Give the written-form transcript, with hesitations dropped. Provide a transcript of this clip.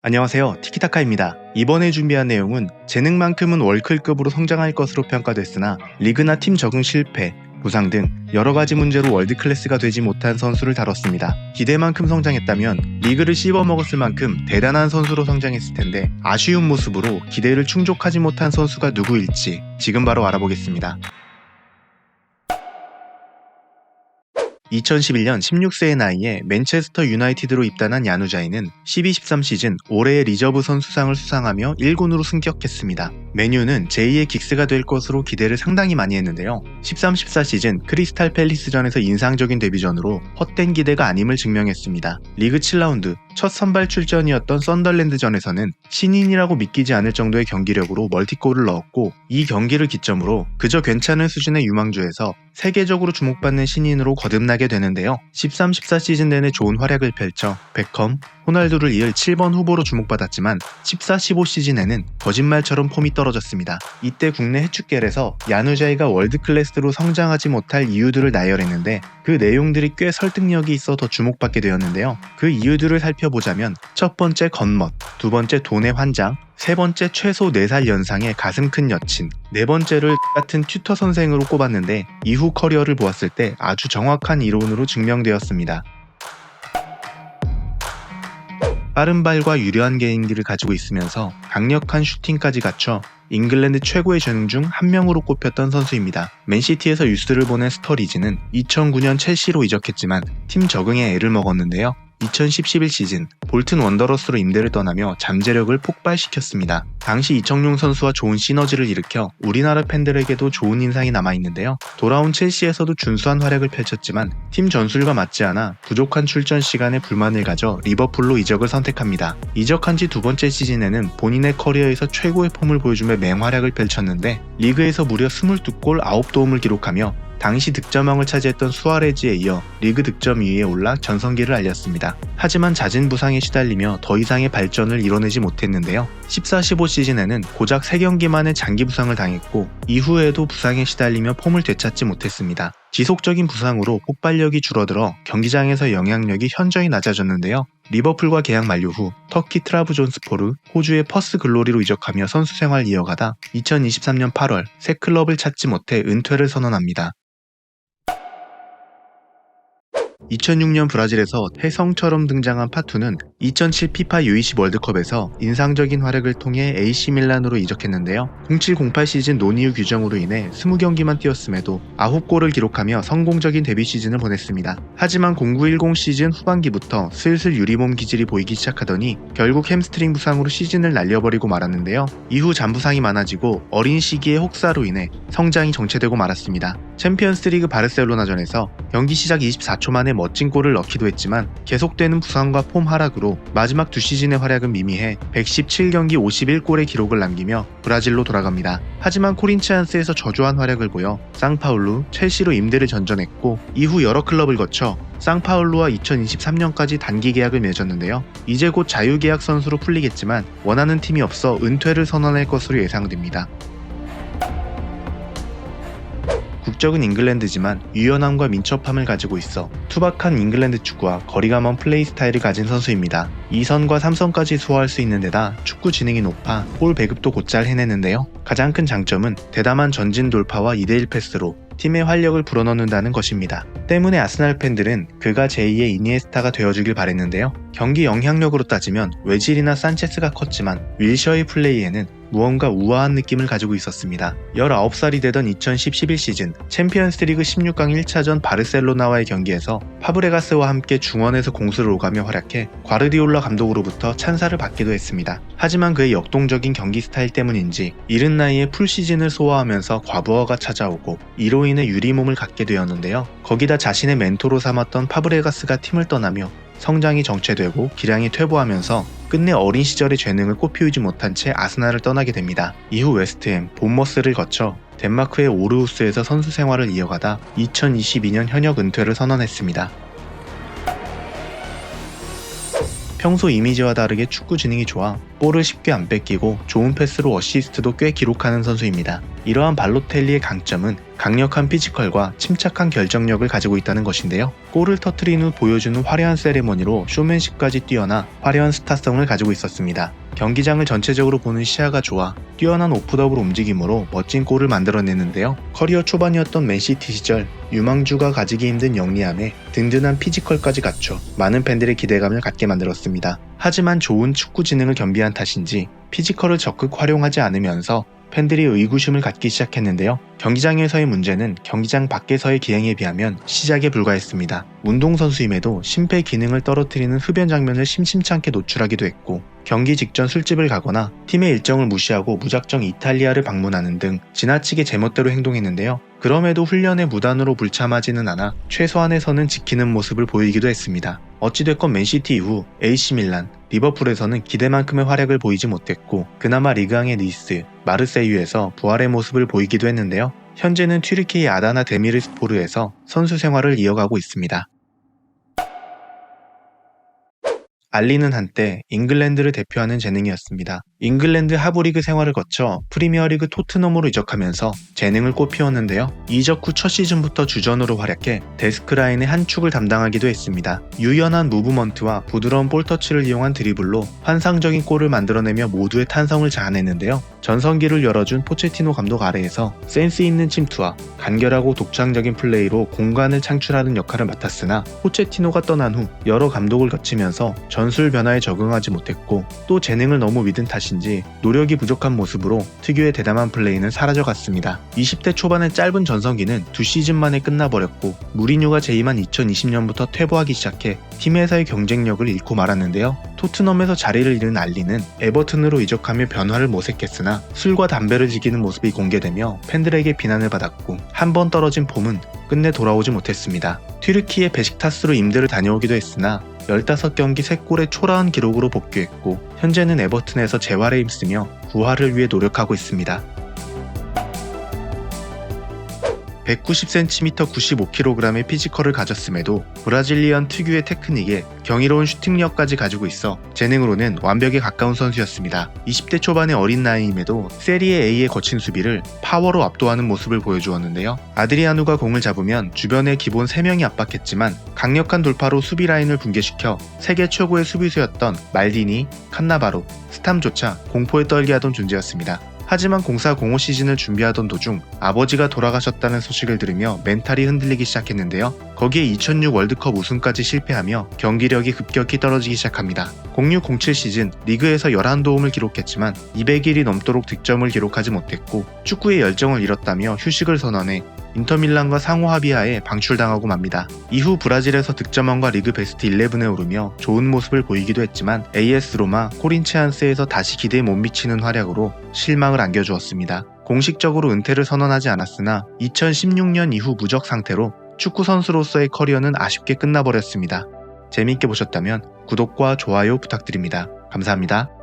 안녕하세요. 티키타카입니다. 이번에 준비한 내용은 재능만큼은 월클급으로 성장할 것으로 평가됐으나 리그나 팀 적응 실패, 부상 등 여러가지 문제로 월드클래스가 되지 못한 선수를 다뤘습니다. 기대만큼 성장했다면 리그를 씹어먹었을 만큼 대단한 선수로 성장했을 텐데 아쉬운 모습으로 기대를 충족하지 못한 선수가 누구일지 지금 바로 알아보겠습니다. 2011년 16세의 나이에 맨체스터 유나이티드로 입단한 야누자이는 12-13 시즌 올해의 리저브 선수상을 수상하며 1군으로 승격했습니다. 메뉴는 제2의 긱스가 될 것으로 기대를 상당히 많이 했는데요. 13-14 시즌 크리스탈 팰리스전에서 인상적인 데뷔전으로 헛된 기대가 아님을 증명했습니다. 리그 7라운드 첫 선발 출전이었던 썬덜랜드전에서는 신인이라고 믿기지 않을 정도의 경기력으로 멀티골을 넣었고, 이 경기를 기점으로 그저 괜찮은 수준의 유망주에서 세계적으로 주목받는 신인으로 거듭나게 되는데요. 13-14 시즌 내내 좋은 활약을 펼쳐 베컴, 호날두를 이을 7번 후보로 주목받았지만 14-15 시즌에는 거짓말처럼 폼이 떨어졌습니다. 이때 국내 해축계에서 야누자이가 월드클래스로 성장하지 못할 이유들을 나열했는데 그 내용들이 꽤 설득력이 있어 더 주목받게 되었는데요. 그 이유들을 살펴보자면 첫 번째 겉멋, 두 번째 돈의 환장, 세 번째 최소 4살 연상의 가슴 큰 여친, 네 번째를 같은 튜터 선생으로 꼽았는데 이후 커리어를 보았을 때 아주 정확한 이론으로 증명되었습니다. 빠른 발과 유려한 개인기를 가지고 있으면서 강력한 슈팅까지 갖춰 잉글랜드 최고의 재능 중 한 명으로 꼽혔던 선수입니다. 맨시티에서 유스를 보낸 스터리지는 2009년 첼시로 이적했지만 팀 적응에 애를 먹었는데요. 2010-11 시즌 볼튼 원더러스로 임대를 떠나며 잠재력을 폭발시켰습니다. 당시 이청용 선수와 좋은 시너지를 일으켜 우리나라 팬들에게도 좋은 인상이 남아있는데요. 돌아온 첼시에서도 준수한 활약을 펼쳤지만 팀 전술과 맞지 않아 부족한 출전 시간에 불만을 가져 리버풀로 이적을 선택합니다. 이적한 지 두 번째 시즌에는 본인의 커리어에서 최고의 폼을 보여주며 맹활약을 펼쳤는데 리그에서 무려 22골 9도움을 기록하며 당시 득점왕을 차지했던 수아레즈에 이어 리그 득점 2위에 올라 전성기를 알렸습니다. 하지만 잦은 부상에 시달리며 더 이상의 발전을 이뤄내지 못했는데요. 14-15 시즌에는 고작 3경기 만에 장기 부상을 당했고 이후에도 부상에 시달리며 폼을 되찾지 못했습니다. 지속적인 부상으로 폭발력이 줄어들어 경기장에서 영향력이 현저히 낮아졌는데요. 리버풀과 계약 만료 후 터키 트라브존스포르, 호주의 퍼스 글로리로 이적하며 선수 생활을 이어가다 2023년 8월 새 클럽을 찾지 못해 은퇴를 선언합니다. 2006년 브라질에서 태성처럼 등장한 파투는 2007 피파 U20 월드컵에서 인상적인 활약을 통해 AC 밀란으로 이적했는데요. 07-08 시즌 논이유 규정으로 인해 20경기만 뛰었음에도 9골을 기록하며 성공적인 데뷔 시즌을 보냈습니다. 하지만 09-10 시즌 후반기부터 슬슬 유리몸 기질이 보이기 시작하더니 결국 햄스트링 부상으로 시즌을 날려버리고 말았는데요. 이후 잔부상이 많아지고 어린 시기의 혹사로 인해 성장이 정체되고 말았습니다. 챔피언스리그 바르셀로나전에서 경기 시작 24초 만에 멋진 골을 넣기도 했지만 계속되는 부상과 폼 하락으로 마지막 두 시즌의 활약은 미미해 117경기 51골의 기록을 남기며 브라질로 돌아갑니다. 하지만 코린치안스에서 저조한 활약을 보여 상파울루, 첼시로 임대를 전전했고 이후 여러 클럽을 거쳐 상파울루와 2023년까지 단기 계약을 맺었는데요. 이제 곧 자유계약 선수로 풀리겠지만 원하는 팀이 없어 은퇴를 선언할 것으로 예상됩니다. 국적은 잉글랜드지만 유연함과 민첩함을 가지고 있어 투박한 잉글랜드 축구와 거리가 먼 플레이 스타일을 가진 선수입니다. 2선과 3선까지 소화할 수 있는 데다 축구 지능이 높아 볼 배급도 곧잘 해내는데요. 가장 큰 장점은 대담한 전진 돌파와 2대1 패스로 팀의 활력을 불어넣는다는 것입니다. 때문에 아스날 팬들은 그가 제2의 이니에스타가 되어주길 바랬는데요. 경기 영향력으로 따지면 외질이나 산체스가 컸지만 윌셔의 플레이에는 무언가 우아한 느낌을 가지고 있었습니다. 19살이 되던 2010-11 시즌 챔피언스리그 16강 1차전 바르셀로나와의 경기에서 파브레가스와 함께 중원에서 공수를 오가며 활약해 과르디올라 감독으로부터 찬사를 받기도 했습니다. 하지만 그의 역동적인 경기 스타일 때문인지 이른 나이에 풀시즌을 소화하면서 과부하가 찾아오고 이로 인해 유리몸을 갖게 되었는데요. 거기다 자신의 멘토로 삼았던 파브레가스가 팀을 떠나며 성장이 정체되고 기량이 퇴보하면서 끝내 어린 시절의 재능을 꽃피우지 못한 채 아스날을 떠나게 됩니다. 이후 웨스트햄, 본머스를 거쳐 덴마크의 오르우스에서 선수 생활을 이어가다 2022년 현역 은퇴를 선언했습니다. 평소 이미지와 다르게 축구 지능이 좋아 볼을 쉽게 안 뺏기고 좋은 패스로 어시스트도 꽤 기록하는 선수입니다. 이러한 발로텔리의 강점은 강력한 피지컬과 침착한 결정력을 가지고 있다는 것인데요. 골을 터트린 후 보여주는 화려한 세레머니로 쇼맨십까지 뛰어나 화려한 스타성을 가지고 있었습니다. 경기장을 전체적으로 보는 시야가 좋아 뛰어난 오프더블 움직임으로 멋진 골을 만들어내는데요. 커리어 초반이었던 맨시티 시절 유망주가 가지기 힘든 영리함에 든든한 피지컬까지 갖춰 많은 팬들의 기대감을 갖게 만들었습니다. 하지만 좋은 축구 지능을 겸비한 탓인지 피지컬을 적극 활용하지 않으면서 팬들이 의구심을 갖기 시작했는데요. 경기장에서의 문제는 경기장 밖에서의 기행에 비하면 시작에 불과했습니다. 운동선수임에도 심폐 기능을 떨어뜨리는 흡연 장면을 심심찮게 노출하기도 했고, 경기 직전 술집을 가거나 팀의 일정을 무시하고 무작정 이탈리아를 방문하는 등 지나치게 제멋대로 행동했는데요. 그럼에도 훈련에 무단으로 불참하지는 않아 최소한의 선은 지키는 모습을 보이기도 했습니다. 어찌됐건 맨시티 이후 AC 밀란, 리버풀에서는 기대만큼의 활약을 보이지 못했고 그나마 리그왕의 니스, 마르세유에서 부활의 모습을 보이기도 했는데요. 현재는 튀르키예 아다나 데미르스포르에서 선수 생활을 이어가고 있습니다. 알리는 한때 잉글랜드를 대표하는 재능이었습니다. 잉글랜드 하부리그 생활을 거쳐 프리미어리그 토트넘으로 이적하면서 재능을 꽃피웠는데요. 이적 후 첫 시즌부터 주전으로 활약해 데스크라인의 한 축을 담당하기도 했습니다. 유연한 무브먼트와 부드러운 볼터치를 이용한 드리블로 환상적인 골을 만들어내며 모두의 탄성을 자아냈는데요. 전성기를 열어준 포체티노 감독 아래에서 센스 있는 침투와 간결하고 독창적인 플레이로 공간을 창출하는 역할을 맡았으나 포체티노가 떠난 후 여러 감독을 거치면서 전술 변화에 적응하지 못했고 또 재능을 너무 믿은 탓인지 노력이 부족한 모습으로 특유의 대담한 플레이는 사라져갔습니다. 20대 초반의 짧은 전성기는 2시즌 만에 끝나버렸고 무리뉴가 재임한 2020년부터 퇴보하기 시작해 팀에서의 경쟁력을 잃고 말았는데요. 토트넘에서 자리를 잃은 알리는 에버튼으로 이적하며 변화를 모색했으나 술과 담배를 즐기는 모습이 공개되며 팬들에게 비난을 받았고 한 번 떨어진 폼은 끝내 돌아오지 못했습니다. 튀르키예 베식타스로 임대를 다녀오기도 했으나 15경기 3골의 초라한 기록으로 복귀했고 현재는 에버튼에서 재활에 힘쓰며 부활을 위해 노력하고 있습니다. 190cm 95kg의 피지컬을 가졌음에도 브라질리언 특유의 테크닉에 경이로운 슈팅력까지 가지고 있어 재능으로는 완벽에 가까운 선수였습니다. 20대 초반의 어린 나이임에도 세리에 A의 거친 수비를 파워로 압도하는 모습을 보여주었는데요. 아드리아누가 공을 잡으면 주변에 기본 3명이 압박했지만 강력한 돌파로 수비 라인을 붕괴시켜 세계 최고의 수비수였던 말디니, 칸나바로, 스탐조차 공포에 떨게 하던 존재였습니다. 하지만 04-05 시즌을 준비하던 도중 아버지가 돌아가셨다는 소식을 들으며 멘탈이 흔들리기 시작했는데요. 거기에 2006 월드컵 우승까지 실패하며 경기력이 급격히 떨어지기 시작합니다. 06-07 시즌 리그에서 11도움을 기록했지만 200일이 넘도록 득점을 기록하지 못했고 축구의 열정을 잃었다며 휴식을 선언해 인터밀란과 상호 합의하에 방출당하고 맙니다. 이후 브라질에서 득점왕과 리그 베스트 11에 오르며 좋은 모습을 보이기도 했지만 AS 로마, 코린치안스에서 다시 기대에 못 미치는 활약으로 실망을 안겨주었습니다. 공식적으로 은퇴를 선언하지 않았으나 2016년 이후 무적 상태로 축구 선수로서의 커리어는 아쉽게 끝나버렸습니다. 재미있게 보셨다면 구독과 좋아요 부탁드립니다. 감사합니다.